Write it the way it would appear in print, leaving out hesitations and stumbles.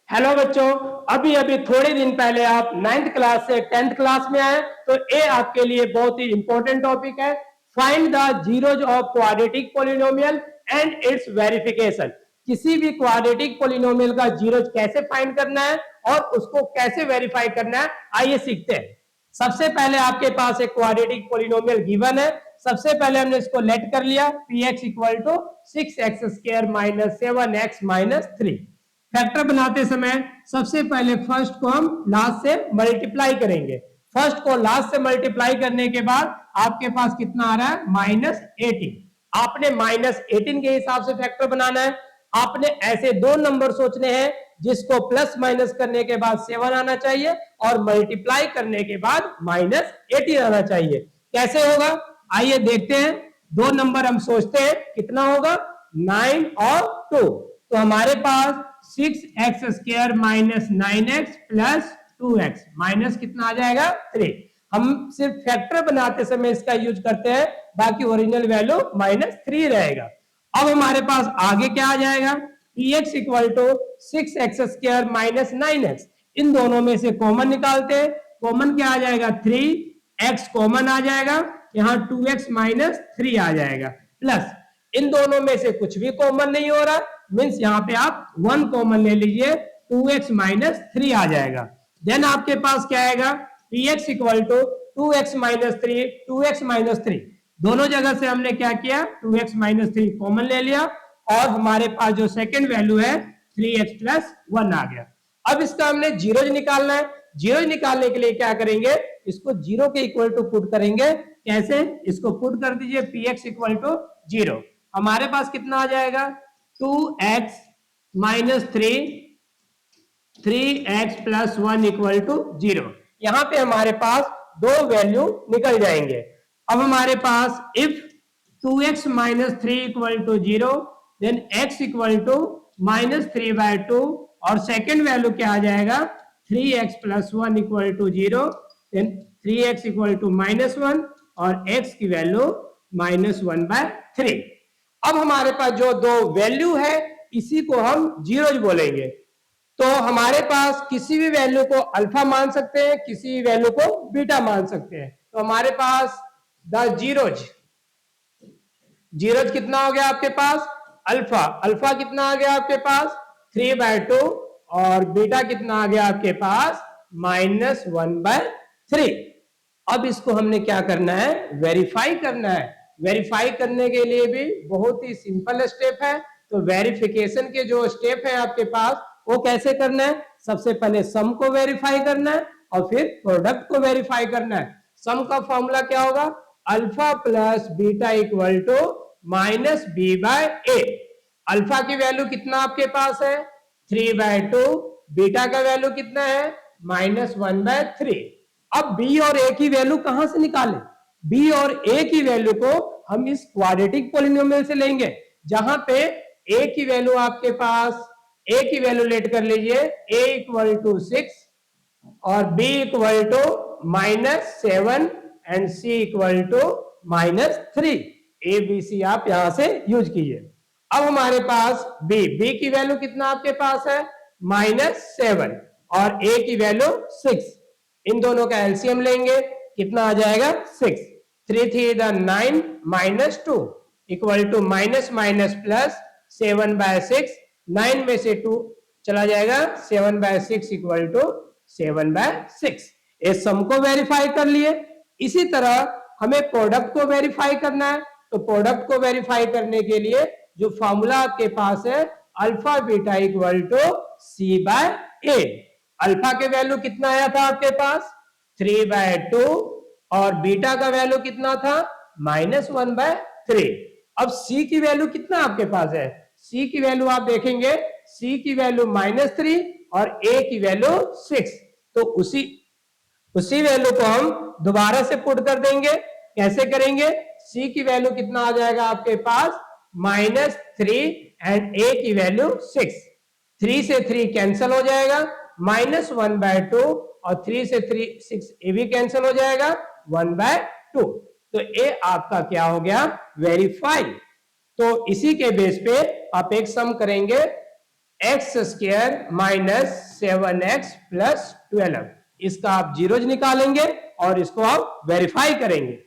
Hello बच्चों, अभी अभी थोड़े दिन पहले आप 9th क्लास से 10th क्लास में आए, तो ये आपके लिए बहुत ही इंपॉर्टेंट टॉपिक है। Find the zeros of quadratic polynomial and it's verification. किसी भी क्वाड्रेटिक पॉलिनोमियल का जीरोज कैसे फाइंड करना है और उसको कैसे वेरीफाई करना है, आइए सीखते हैं। सबसे पहले आपके पास एक क्वाड्रेटिक पॉलिनोमियल गिवन है। सबसे पहले हमने इसको लेट कर लिया, px equal to 6x² minus 7x minus 3। Factor बनाते समय सबसे पहले फर्स्ट को हम लास्ट से मल्टीप्लाई करेंगे। फर्स्ट को लास्ट से मल्टीप्लाई करने के बाद आपके पास कितना आ रहा है, -18। आपने -18 के हिसाब से फैक्टर बनाना है। आपने ऐसे दो नंबर सोचने हैं जिसको प्लस माइनस करने के बाद 7 आना चाहिए और मल्टीप्लाई करने के बाद -18 आना चाहिए। कैसे होगा, आइए देखते हैं। दो नंबर हम सोचते हैं, कितना होगा, 9 और 2। तो हमारे पास 6x² minus 9x plus 2x minus कितना आ जाएगा, 3। हम सिर्फ फैक्टर बनाते समय इसका यूज करते हैं, बाकी ओरिजिनल वैल्यू -3 रहेगा। अब हमारे पास आगे क्या आ जाएगा, px equal to 6x² minus 9x। इन दोनों में से कॉमन निकालते हैं। कॉमन क्या आ जाएगा, 3x कॉमन आ जाएगा, यहां 2x माइनस 3 आ जाएगा, प्लस इन दोनों में से कुछ भी कॉमन नहीं हो रहा, मींस यहाँ पे आप 1 कॉमन ले लीजिए, 2x माइनस 3 आ जाएगा। देन आपके पास क्या आएगा, px equal to 2x minus 3, 2x minus 3। दोनों जगह से हमने क्या किया, 2x माइनस 3 कॉमन ले लिया और हमारे पास जो सेकंड वैल्यू है 3x प्लस 1 आ गया। अब इसका हमने जीरोज निकालना है। जीरोज निकालने के लिए क्या करेंगे, इसको जीरो के इक्वल टू पुट करेंगे। कैसे, इसको पुट कर दीजिए, px इक्वल टू 0। हमारे पास कितना आ जाएगा, 2x minus 3, 3x plus 1 equal to 0। यहां पे हमारे पास दो वैल्यू निकल जाएंगे। अब हमारे पास if 2x minus 3 equal to 0, then x equal to -3/2 और सेकेंड वैल्यू क्या आ जाएगा, 3x plus 1 equal to 0, then 3x equal to -1 और x की वैल्यू -1/3। अब हमारे पास जो दो वैल्यू है इसी को हम जीरोज बोलेंगे। तो हमारे पास किसी भी वैल्यू को अल्फा मान सकते हैं, किसी भी वैल्यू को बीटा मान सकते हैं। तो हमारे पास द जीरोज, जीरोज कितना हो गया आपके पास, अल्फा, अल्फा कितना आ गया आपके पास 3/2 और बीटा कितना आ गया आपके पास -1/3। अब इसको हमने क्या करना है, वेरीफाई करना है। वेरीफाई करने के लिए भी बहुत ही सिंपल स्टेप है। तो वेरिफिकेशन के जो स्टेप है आपके पास, वो कैसे करना है, सबसे पहले सम को वेरीफाई करना है और फिर प्रोडक्ट को वेरीफाई करना है। सम का फॉर्मूला क्या होगा, alpha plus beta equal to -b/a। Alpha की वैल्यू कितना आपके पास है, 3/2, बीटा का वैल्यू कितना है, -1/3। अब b और a की वैल्यू कहां से निकालें, b और a की वैल्यू को हम इस क्वाड्रेटिक पॉलिनोमियल से लेंगे, जहां पे a की वैल्यू आपके पास, a की वैल्यू लेट कर लीजिए, a इक्वल टू 6 और b equal to -7 and c equal to -3। a b c आप यहां से यूज कीजिए। अब हमारे पास b की वैल्यू कितना आपके पास है, -7 और a की वैल्यू 6। इन दोनों का एलसीएम लेंगे, कितना आ जाएगा, 6। 3 3 9 -2 equal to minus minus plus 7/6। 9 में से 2 चला जाएगा, 7/6 इक्वल टू 7/6। इस सम को वेरीफाई कर लिए। इसी तरह हमें प्रोडक्ट को वेरीफाई करना है। तो प्रोडक्ट को वेरीफाई करने के लिए जो फॉर्मूला आपके पास है, alpha beta equal to c/a। Alpha के वैल्यू कितना आया था आपके पास, 3/2 और बीटा का वैल्यू कितना था, -1/3। अब c की वैल्यू कितना आपके पास है, c की वैल्यू आप देखेंगे, c की वैल्यू -3 और a की वैल्यू 6। तो उसी वैल्यू को हम दोबारा से पुट कर देंगे। कैसे करेंगे, c की वैल्यू कितना आ जाएगा आपके पास, -3 एंड a की वैल्यू 6। 3 से 3 कैंसिल हो जाएगा, -1/2 और 3 से 3 6 ये भी कैंसिल हो जाएगा, 1/2। तो ये आपका क्या हो गया, वेरीफाई। तो इसी के बेस पे आप एक सम करेंगे, x square minus 7x plus 12। इसका आप जीरोज निकालेंगे और इसको आप वेरीफाई करेंगे।